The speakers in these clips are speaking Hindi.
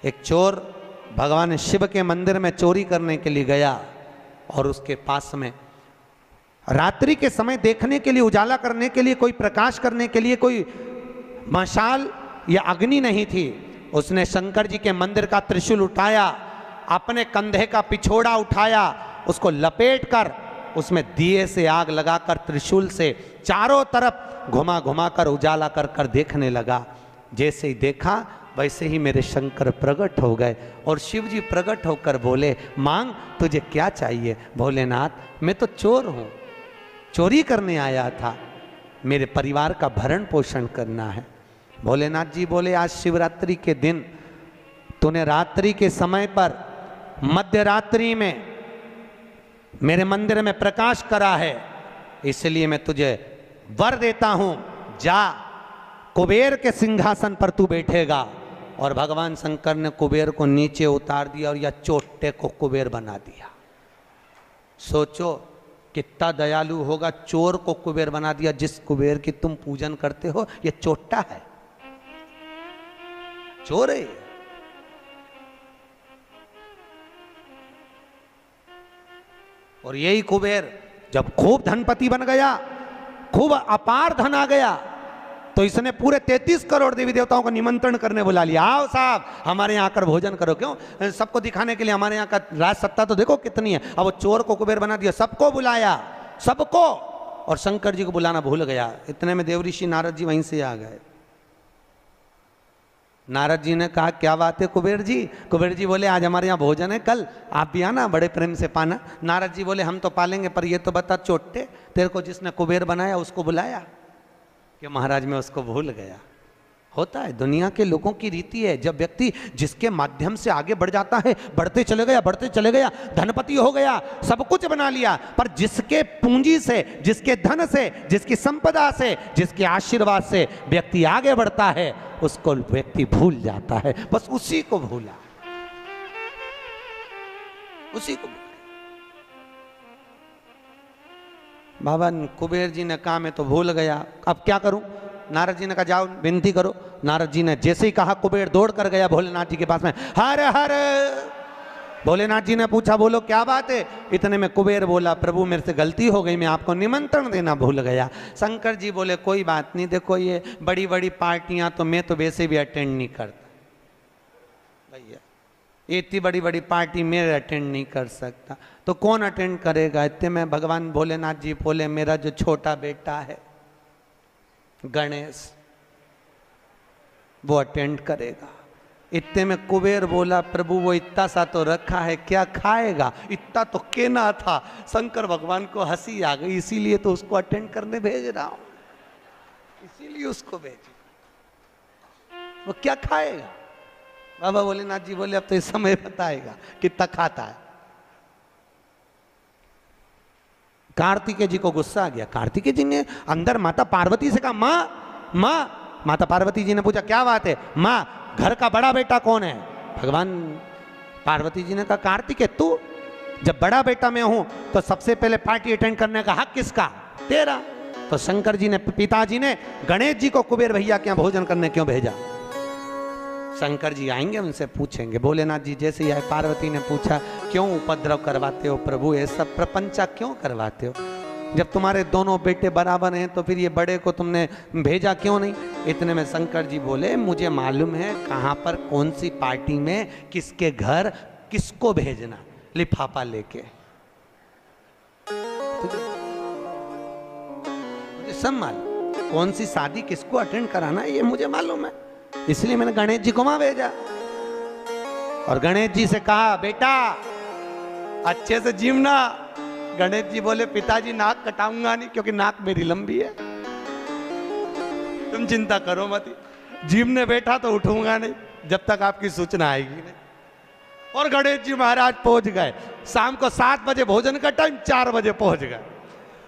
एक चोर भगवान शिव के मंदिर में चोरी करने के लिए गया और उसके पास में रात्रि के समय देखने के लिए, उजाला करने के लिए, कोई प्रकाश करने के लिए कोई मशाल या अग्नि नहीं थी। उसने शंकर जी के मंदिर का त्रिशूल उठाया, अपने कंधे का पिछोड़ा उठाया, उसको लपेट कर उसमें दिए से आग लगाकर त्रिशूल से चारों तरफ घुमा घुमा कर उजाला कर कर देखने लगा। जैसे ही देखा वैसे ही मेरे शंकर प्रकट हो गए और शिव जी प्रकट होकर बोले, मांग तुझे क्या चाहिए? भोलेनाथ मैं तो चोर हूं, चोरी करने आया था, मेरे परिवार का भरण पोषण करना है। भोलेनाथ जी बोले, आज शिवरात्रि के दिन तूने रात्रि के समय पर मध्य रात्रि में मेरे मंदिर में प्रकाश करा है, इसलिए मैं तुझे वर देता हूं, जा कुबेर के सिंहासन पर तू बैठेगा। और भगवान शंकर ने कुबेर को नीचे उतार दिया और या चोटे को कुबेर बना दिया। सोचो कितना दयालु होगा, चोर को कुबेर बना दिया। जिस कुबेर की तुम पूजन करते हो ये चोट्टा है, चोर है। और यही कुबेर जब खूब धनपति बन गया, खूब अपार धन आ गया, तो इसने पूरे 33 करोड़ देवी देवताओं को निमंत्रण करने बुला लिया। आओ साहब हमारे यहाँ आकर भोजन करो। क्यों? सबको दिखाने के लिए हमारे यहाँ का राज सत्ता तो देखो कितनी है। अब वो चोर को कुबेर बना दिया, सबको बुलाया, सबको। और शंकर जी को बुलाना भूल गया। इतने में देवऋषि नारद जी वहीं से आ गए। नारद जी ने कहा, क्या बात है कुबेर जी? कुबेर जी बोले, आज हमारे यहाँ भोजन है, कल आप भी आना, बड़े प्रेम से पाना। नारद जी बोले, हम तो पालेंगे, पर ये तो बता चोट्टे, तेरे को जिसने कुबेर बनाया उसको बुलाया? कि महाराज मैं उसको भूल गया। होता है, दुनिया के लोगों की रीति है। जब व्यक्ति जिसके माध्यम से आगे बढ़ जाता है, बढ़ते चले गया, धनपति हो गया, सब कुछ बना लिया, पर जिसके पूंजी से, जिसके धन से, जिसकी संपदा से, जिसके आशीर्वाद से व्यक्ति आगे बढ़ता है, उसको व्यक्ति भूल जाता है। बस उसी को भूला, उसी को। बाबा कुबेर जी ने कहा मैं तो भूल गया, अब क्या करूं? नारद जी ने कहा जाओ विनती करो। नारद जी ने जैसे ही कहा, कुबेर दौड़ कर गया भोलेनाथ जी के पास में, हर हर। भोलेनाथ जी ने पूछा, बोलो क्या बात है? इतने में कुबेर बोला, प्रभु मेरे से गलती हो गई, मैं आपको निमंत्रण देना भूल गया। शंकर जी बोले, कोई बात नहीं, देखो ये बड़ी बड़ी पार्टियां तो मैं तो वैसे भी अटेंड नहीं करता भैया, इतनी बड़ी बड़ी पार्टी मैं अटेंड नहीं कर सकता, तो कौन अटेंड करेगा? इतने में भगवान भोलेनाथ जी बोले, मेरा जो छोटा बेटा है गणेश, वो अटेंड करेगा। इतने में कुबेर बोला, प्रभु वो इतना सा तो रखा है, क्या खाएगा? इतना तो केना था। शंकर भगवान को हंसी आ गई, इसीलिए तो उसको अटेंड करने भेज रहा हूं, इसीलिए उसको भेज। वो क्या खाएगा? बाबा भोलेनाथ जी बोले, अब तो इस समय बताएगा कितना खाता है। कार्तिकेय जी को गुस्सा आ गया। कार्तिकेय जी ने अंदर माता पार्वती से कहा, माँ माँ। माता पार्वती जी ने पूछा, क्या बात है? माँ घर का बड़ा बेटा कौन है? भगवान पार्वती जी ने कहा, कार्तिकेय तू। जब बड़ा बेटा मैं हूं तो सबसे पहले पार्टी अटेंड करने का हक किसका? तेरा। तो शंकर जी ने, पिताजी ने गणेश जी को कुबेर भैया के यहाँ भोजन करने क्यों भेजा? शंकर जी आएंगे, उनसे पूछेंगे। भोलेनाथ जी जैसे ही आए, पार्वती ने पूछा, क्यों उपद्रव करवाते हो प्रभु, ये सब प्रपंचा क्यों करवाते हो? जब तुम्हारे दोनों बेटे बराबर हैं तो फिर ये बड़े को तुमने भेजा क्यों नहीं? इतने में शंकर जी बोले, मुझे मालूम है कहाँ पर, कौन सी पार्टी में, किसके घर किसको भेजना, लिफाफा लेके। मुझे सब मालूम, कौन सी शादी किसको अटेंड कराना ये मुझे मालूम है, इसलिए मैंने गणेश जी को वहां भेजा। और गणेश जी से कहा, बेटा अच्छे से जीवना। गणेश जी बोले, पिताजी नाक कटाऊंगा नहीं, क्योंकि नाक मेरी लंबी है, तुम चिंता करो मत। जीवने बैठा तो उठूंगा नहीं जब तक आपकी सूचना आएगी नहीं। और गणेश जी महाराज पहुंच गए। शाम को 7 बजे भोजन का टाइम, 4 बजे पहुंच गए।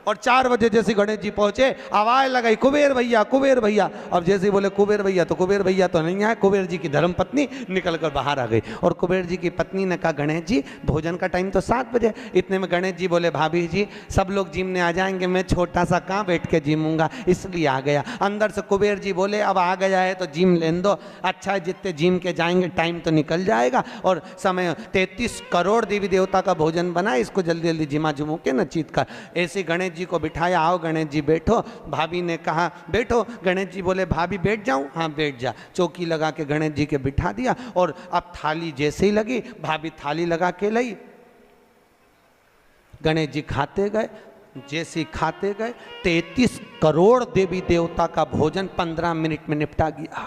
और 4 बजे जैसे गणेश जी पहुंचे, आवाज लगाई कुबेर भैया कुबेर भैया। अब जैसे ही बोले कुबेर भैया, तो कुबेर भैया तो नहीं आए, कुबेर जी की धर्मपत्नी निकल कर बाहर आ गई। और कुबेर जी की पत्नी ने कहा गणेश जी भोजन का टाइम तो 7 बजे। इतने में गणेश जी बोले भाभी जी सब लोग जिमने आ जाएंगे, मैं छोटा सा कहाँ बैठ के जिमूंगा, इसलिए आ गया। अंदर से कुबेर जी बोले अब आ गया है तो जिम लेने दो, अच्छा है जितने जिम के जाएंगे टाइम तो निकल जाएगा, और समय 33 करोड़ देवी देवता का भोजन बना, इसको जल्दी जल्दी जिमा जुमू के न चीत कर। ऐसे गणेश जी को बिठाया, आओ गणेश जी बैठो। भाभी ने कहा बैठो, गणेश जी बोले भाभी बैठ जाऊं, हाँ बैठ जा। चौकी लगा के गणेश जी के बिठा दिया, और अब थाली जैसे ही लगी, भाभी थाली लगा के लाई, गणेश जी खाते गए। जैसे ही खाते गए 33 करोड़ देवी देवता का भोजन 15 मिनट में निपटा गया।